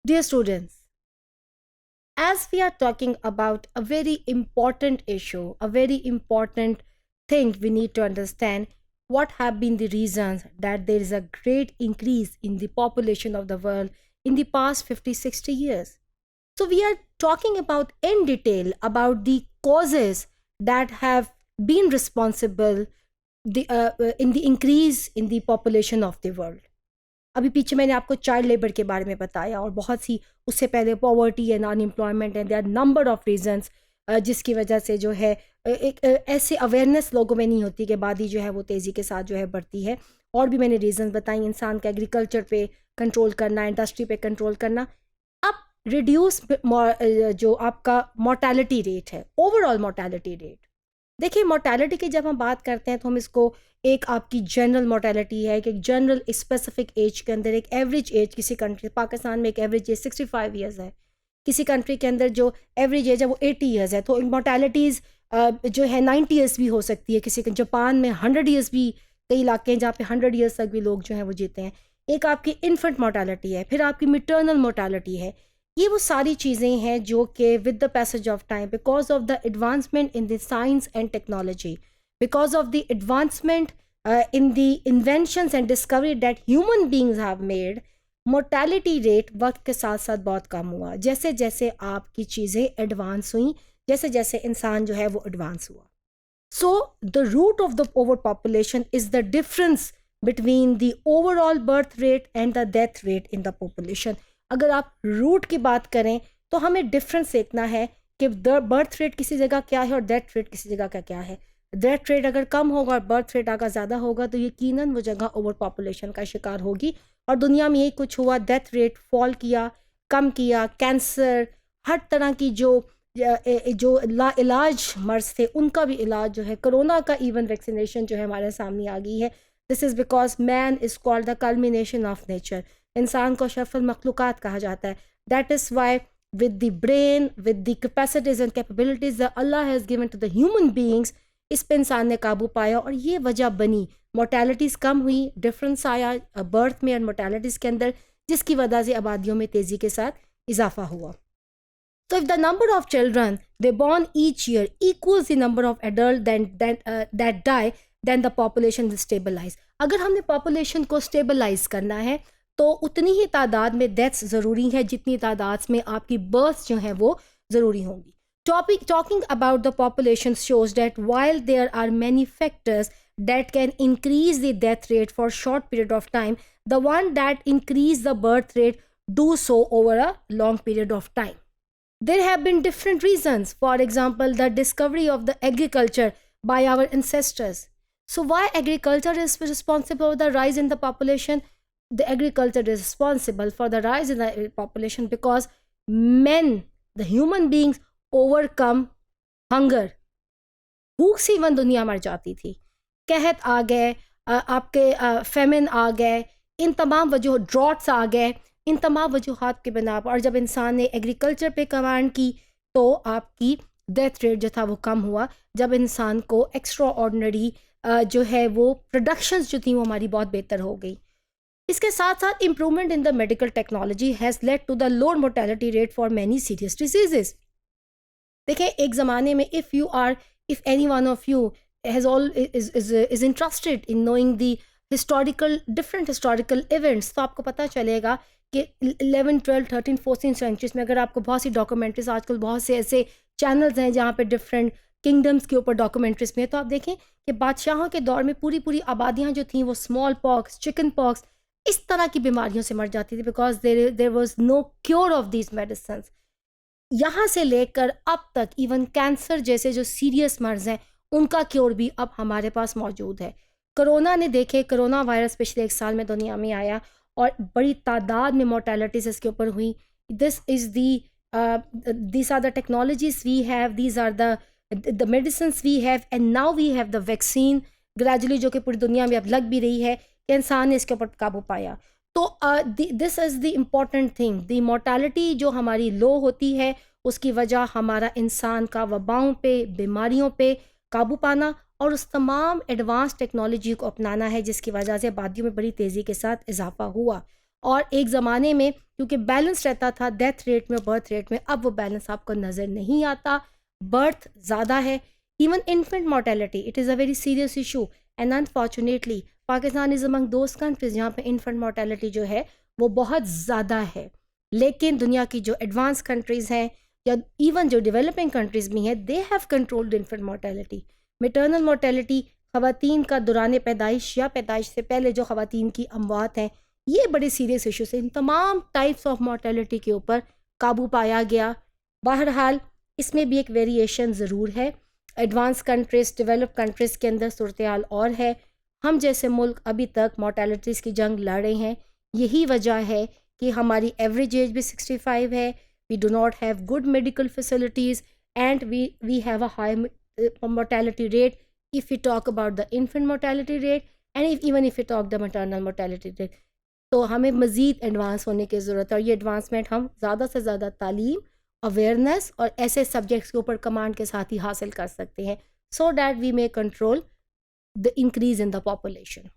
Dear students, as we are talking about a very important issue, a very important thing we need to understand what have been the reasons that there is a great increase in the population of the world in the past 50, 60 years. So we are talking about in detail about the causes that have been responsible in the increase in the population of the world. अभी पीछे मैंने आपको child labour के बारे में बताया और बहुत सी उससे पहले poverty and unemployment and there are number of reasons जिसकी वजह से जो है एक ऐसे अवेयरनेस लोगों में नहीं होती कि आबादी जो है वो तेज़ी के साथ जो है बढ़ती है. और भी मैंने रीजंस बताई, इंसान का एग्रीकल्चर पे कंट्रोल करना, इंडस्ट्री पे कंट्रोल करना. अब रिड्यूस जो आपका मोर्टेलिटी रेट है, ओवरऑल मोर्टेलिटी रेट, देखिए मोर्टेलिटी की जब हम बात करते हैं तो हम इसको एक आपकी जनरल मोर्टेलिटी है कि एक जनरल स्पेसिफिक एज के अंदर एक एवरेज एज किसी कंट्री, पाकिस्तान में एक एवरेज एज 65 ईयर्स है, किसी कंट्री के अंदर जो एवरेज एज है वो 80 ईयर्स है. तो मोर्टेलिटीज़ जो है 90 ईयर्स भी हो सकती है. किसी जापान में 100 ईयर्स भी, कई इलाके हैं जहाँ पे 100 ईयर्स तक भी लोग जो हैं वो जीते हैं. एक आपकी इन्फेंट मोर्टेलिटी है, फिर आपकी मिटर्नल मोर्टेलिटी है. ये वो सारी चीज़ें हैं जो कि with the passage of time, because of the advancement in the science and technology, because of the advancement in the inventions and discovery that human beings have made, mortality rate वक्त के साथ साथ बहुत कम हुआ. जैसे जैसे आपकी चीज़ें एडवांस हुई, जैसे जैसे इंसान जो है वो एडवांस हुआ. So the root of the overpopulation is the difference between the overall birth rate and the death rate in the population. अगर आप रूट की बात करें तो हमें डिफरेंस देखना है कि बर्थ रेट किसी जगह क्या है और डेथ रेट किसी जगह का क्या है. डेथ रेट अगर कम होगा और बर्थ रेट अगर ज़्यादा होगा तो यकीनन वो जगह ओवर पॉपुलेशन का शिकार होगी. और दुनिया में यही कुछ हुआ, डेथ रेट फॉल किया, कम किया. कैंसर, हर तरह की जो लाइलाज मर्ज थे उनका भी इलाज जो है, कोरोना का इवन वैक्सीनेशन जो है हमारे सामने आ गई है. This is because man is called the culmination of nature. इंसान को अशरफुल मखलूक़ात कहा जाता है. That is why with the brain, with the capacities and capabilities that Allah has given to the human beings, इस पे इंसान ने काबू पाया और ये वजह बनी. मोर्टेलिटीज़ कम हुई, डिफरेंस आया बर्थ में और मोर्टेलिटीज़ के अंदर, जिसकी वजह से आबादियों में तेज़ी के साथ इजाफा हुआ. So if the number of children they born each year equals the number of adults that die, then the population will stabilize. अगर हमने पॉपुलेशन को स्टेबलाइज करना है तो उतनी ही तादाद में डेथ्स ज़रूरी है जितनी तादाद में आपकी बर्थ्स जो हैं वो ज़रूरी होंगी. Talking about the population shows that while there are many factors that can increase the death rate for short period of time, the one that increase the birth rate do so over a long period of time. There have been different reasons. For example, the discovery of the agriculture by our ancestors. So why agriculture is responsible for the rise in the population? The agriculture is responsible for the rise in the population because men, the human beings, overcome hunger. भूख से even दुनिया मर जाती थी. कहत आ गए, आपके feminine आ गए, इन तमाम वजह, ड्रॉट्स आ गए, इन तमाम वजूहात के बिना पर, और जब इंसान ने एग्रीकल्चर पे कमांड की तो आपकी डेथ रेट जो था वो कम हुआ. जब इंसान को एक्स्ट्रा ऑर्डिनरी जो है वो प्रोडक्शंस जो थी वो हमारी बहुत बेहतर हो गई. इसके साथ साथ improvement in the medical technology has led to the lower mortality rate for many serious diseases. देखें, एक ज़माने में if any one of you has all is interested in knowing the different historical events, तो आपको पता चलेगा कि 11, 12, 13, 14 centuries में अगर आपको बहुत सी डॉक्यूमेंट्रीज, आजकल बहुत से ऐसे चैनल्स हैं जहाँ पे डिफरेंट किंगडम्स के ऊपर डॉक्यूमेंट्रीज में, तो आप देखें कि बादशाहों के दौर में पूरी आबादियाँ जो थी वो स्मॉल पॉक्स, चिकन पॉक्स, इस तरह की बीमारियों से मर जाती थी because there was no cure of these medicine. यहाँ से लेकर अब तक इवन कैंसर जैसे जो सीरियस मर्ज हैं उनका क्योर भी अब हमारे पास मौजूद है. कोरोना ने देखे, कोरोना वायरस पिछले 1 साल में दुनिया में आया और बड़ी तादाद में मोर्टेलिटीज इसके ऊपर हुई. these are the technologies we have, these are the medicines we have, and now we have the vaccine gradually जो कि पूरी दुनिया में अब लग भी रही है कि इंसान ने इसके ऊपर काबू पाया. तो this is the important thing. The mortality जो हमारी लो होती है उसकी वजह हमारा इंसान का वबाओं पे, बीमारियों पे काबू पाना और उस तमाम एडवांस टेक्नोलॉजी को अपनाना है जिसकी वजह से आबादियों में बड़ी तेज़ी के साथ इजाफा हुआ. और एक ज़माने में क्योंकि बैलेंस रहता था डेथ रेट में, बर्थ रेट में, अब वो बैलेंस आपको नज़र नहीं आता, बर्थ ज़्यादा है। Even infant mortality, it is a very serious issue and unfortunately Pakistan is among those countries जहाँ पे इन्फेंट मोर्टेलिटी जो है वो बहुत ज़्यादा है। लेकिन दुनिया की जो एडवांस कंट्रीज़ हैं या इवन जो डेवलपिंग कंट्रीज़ भी हैं, they have controlled infant mortality. Maternal mortality, ख़वातीन का दौरान पैदाइश या पैदाइश से पहले जो ख़वातीन की अमवात हैं, ये बड़े सीरियस इशूज़ हैं। इन तमाम टाइप्स ऑफ मोर्टेलिटी के ऊपर काबू पाया गया। बहरहाल इसमें भी एक वेरिएशन ज़रूर है। एडवांस कंट्रीज़, डेवलप कंट्रीज़ के अंदर सूरत हाल और है। हम जैसे मुल्क अभी तक मोर्टेलिटीज़ की जंग लड़ रहे हैं। यही वजह है कि हमारी एवरेज एज भी 65 है, we do not have good medical facilities and we have a high mortality rate if we talk about the infant mortality rate and even if we talk the maternal mortality rate। तो हमें मज़ीद advance होने की ज़रूरत है और ये advancement हम ज़्यादा से ज़्यादा तालीम, अवेयरनेस और ऐसे सब्जेक्ट्स के ऊपर कमांड के साथ ही हासिल कर सकते हैं, so that we may control the increase in the population.